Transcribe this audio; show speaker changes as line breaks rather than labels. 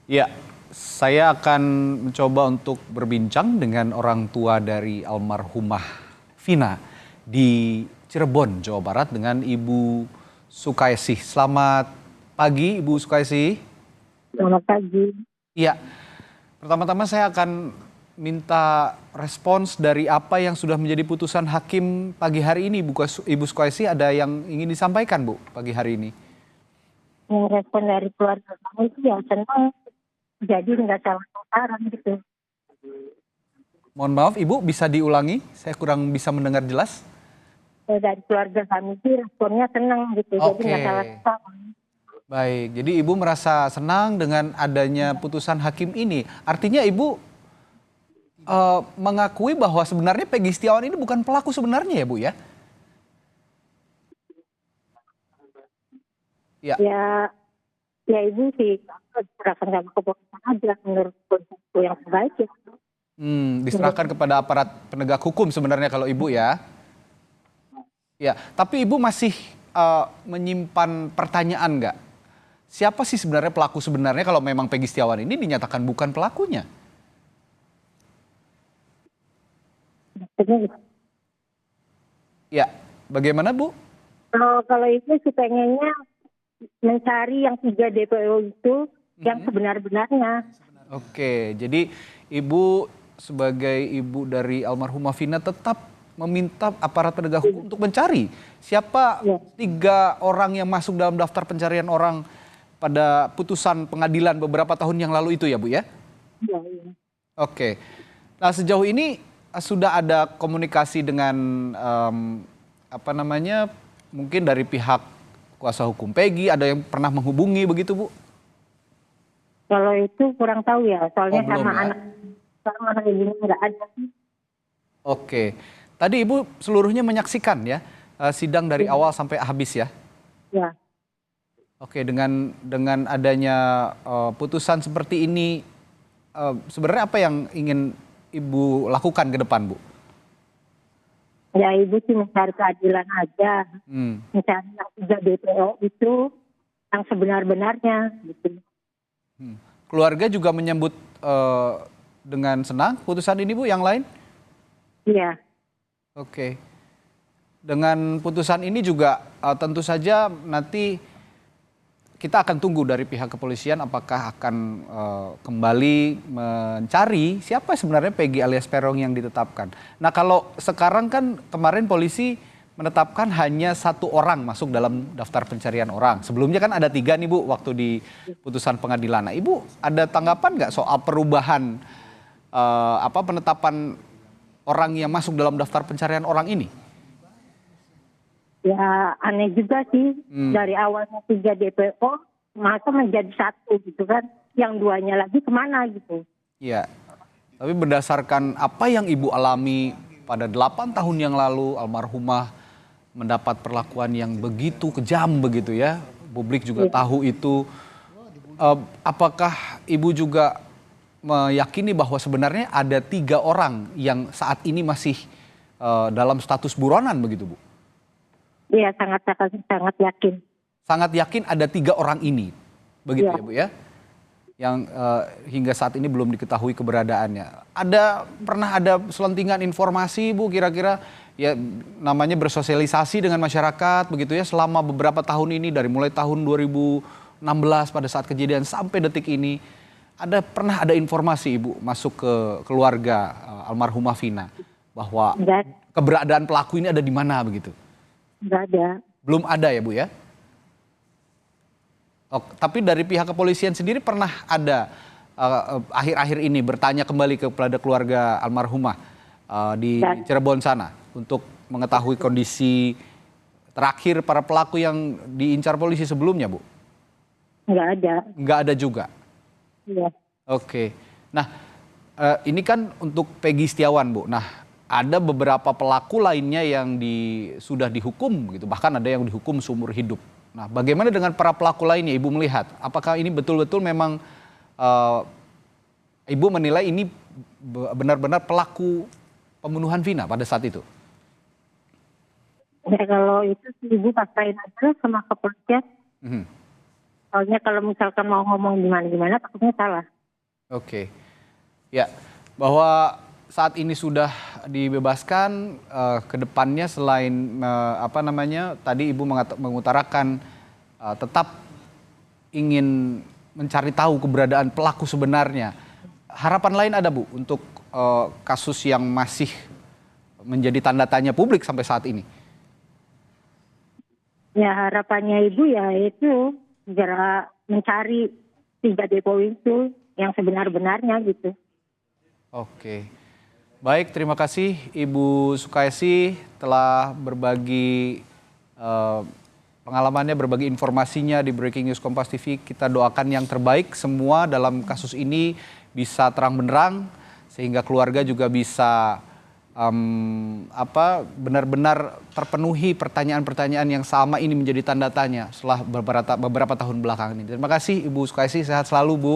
Ya, saya akan mencoba untuk berbincang dengan orang tua dari almarhumah Vina di Cirebon, Jawa Barat dengan Ibu Sukaisih. Selamat pagi, Ibu Sukaisih.
Selamat pagi.
Iya, pertama-tama saya akan minta respons dari apa yang sudah menjadi putusan hakim pagi hari ini, Ibu Sukaisih. Ada yang ingin disampaikan, Bu, pagi hari ini?
Respon dari keluarga kami itu ya senang, jadi nggak salah sasaran gitu.
Mohon maaf, Ibu, bisa diulangi? Saya kurang bisa mendengar jelas.
Dari keluarga kami sih responnya senang gitu, jadi
Oke.
nggak salah sasaran.
Baik, jadi Ibu merasa senang dengan adanya putusan hakim ini. Artinya Ibu mengakui bahwa sebenarnya Peggy Setiawan ini bukan pelaku sebenarnya ya Bu ya? Ya,
Ya, ya ibu sih serahkan sama kepolisian aja menurut konsepku yang terbaik ya.
diserahkan kepada aparat penegak hukum sebenarnya kalau Ibu ya. Ya, tapi Ibu masih menyimpan pertanyaan nggak? Siapa sih sebenarnya pelaku sebenarnya kalau memang Peggy Setiawan ini dinyatakan bukan pelakunya?
Maksudnya gitu.
Ya, bagaimana Bu?
Kalau itu sih pengennya mencari yang 3 DPO itu yang sebenar-benarnya.
Oke, jadi Ibu sebagai ibu dari almarhumah Vina tetap meminta aparat penegak hukum untuk mencari siapa
Ya,
3 orang yang masuk dalam daftar pencarian orang pada putusan pengadilan beberapa tahun yang lalu itu ya Bu ya?
ya, ya.
Oke, nah sejauh ini sudah ada komunikasi dengan apa namanya mungkin dari pihak kuasa hukum Peggy ada yang pernah menghubungi begitu Bu?
Kalau itu kurang tahu ya,
Oh
soalnya
belum ya?
sama anak ibunya nggak ada sih.
Oke. Tadi Ibu seluruhnya menyaksikan ya sidang dari
Ya,
awal sampai habis ya.
ya.
Oke, dengan adanya putusan seperti ini sebenarnya apa yang ingin Ibu lakukan ke depan, Bu?
Ya ibu sih mencari keadilan aja,
Hmm.
mencari yang 3 DPO itu yang sebenar-benarnya gitu.
Hmm. Keluarga juga menyambut dengan senang putusan ini, Bu, yang lain?
Iya,
Oke. Dengan putusan ini juga tentu saja nanti kita akan tunggu dari pihak kepolisian apakah akan kembali mencari siapa sebenarnya Peggy alias Peron yang ditetapkan. Nah kalau sekarang kan kemarin polisi menetapkan hanya 1 orang masuk dalam daftar pencarian orang. Sebelumnya kan ada 3 nih Bu waktu di putusan pengadilan. Nah Ibu ada tanggapan nggak soal perubahan penetapan orang yang masuk dalam daftar pencarian orang ini?
ya aneh juga sih dari awalnya 3 DPO masa menjadi 1 gitu kan, yang 2-nya lagi kemana gitu.
Iya. Tapi berdasarkan apa yang Ibu alami pada 8 tahun yang lalu, almarhumah mendapat perlakuan yang begitu kejam begitu ya. Publik juga
Iya.
tahu itu. Apakah Ibu juga meyakini bahwa sebenarnya ada 3 orang yang saat ini masih dalam status buronan begitu Bu?
Iya, sangat sangat sangat yakin.
Sangat yakin ada 3 orang ini, begitu
Iya.
ya Bu ya? Yang hingga saat ini belum diketahui keberadaannya. Pernah ada selentingan informasi Bu kira-kira ya namanya bersosialisasi dengan masyarakat begitu ya selama beberapa tahun ini dari mulai tahun 2016 pada saat kejadian sampai detik ini pernah ada informasi Ibu masuk ke keluarga almarhumah Vina bahwa
Enggak,
keberadaan pelaku ini ada di mana begitu?
enggak ada.
Belum ada ya Bu ya? Oh, tapi dari pihak kepolisian sendiri pernah ada akhir-akhir ini bertanya kembali kepada keluarga almarhumah di
Dan
Cirebon sana untuk mengetahui kondisi terakhir para pelaku yang diincar polisi sebelumnya, Bu?
enggak ada.
Nggak ada juga.
Iya.
Oke. Nah, ini kan untuk Peggy Setiawan, Bu. Nah, ada beberapa pelaku lainnya yang sudah dihukum gitu, bahkan ada yang dihukum seumur hidup. Nah, bagaimana dengan para pelaku lainnya Ibu melihat? Apakah ini betul-betul memang eh, Ibu menilai ini benar-benar pelaku pembunuhan Vina pada saat itu?
Ya kalau itu sih ibu pasain aja sama kepolisian.
Mhm.
Soalnya kalau misalkan mau ngomong gimana-gimana takutnya salah.
Oke. Ya, bahwa saat ini sudah dibebaskan, ke depannya selain tadi Ibu mengutarakan tetap ingin mencari tahu keberadaan pelaku sebenarnya. Harapan lain ada Bu untuk kasus yang masih menjadi tanda tanya publik sampai saat ini?
Ya harapannya Ibu ya itu segera mencari 3 depo itu yang sebenar-benarnya gitu.
Oke. Baik, terima kasih Ibu Sukaisi telah berbagi pengalamannya, berbagi informasinya di Breaking News Kompas TV. Kita doakan yang terbaik semua dalam kasus ini bisa terang benderang sehingga keluarga juga bisa benar-benar terpenuhi pertanyaan-pertanyaan yang selama ini menjadi tanda tanya setelah beberapa tahun belakangan ini. Terima kasih Ibu Sukaisi, sehat selalu Bu.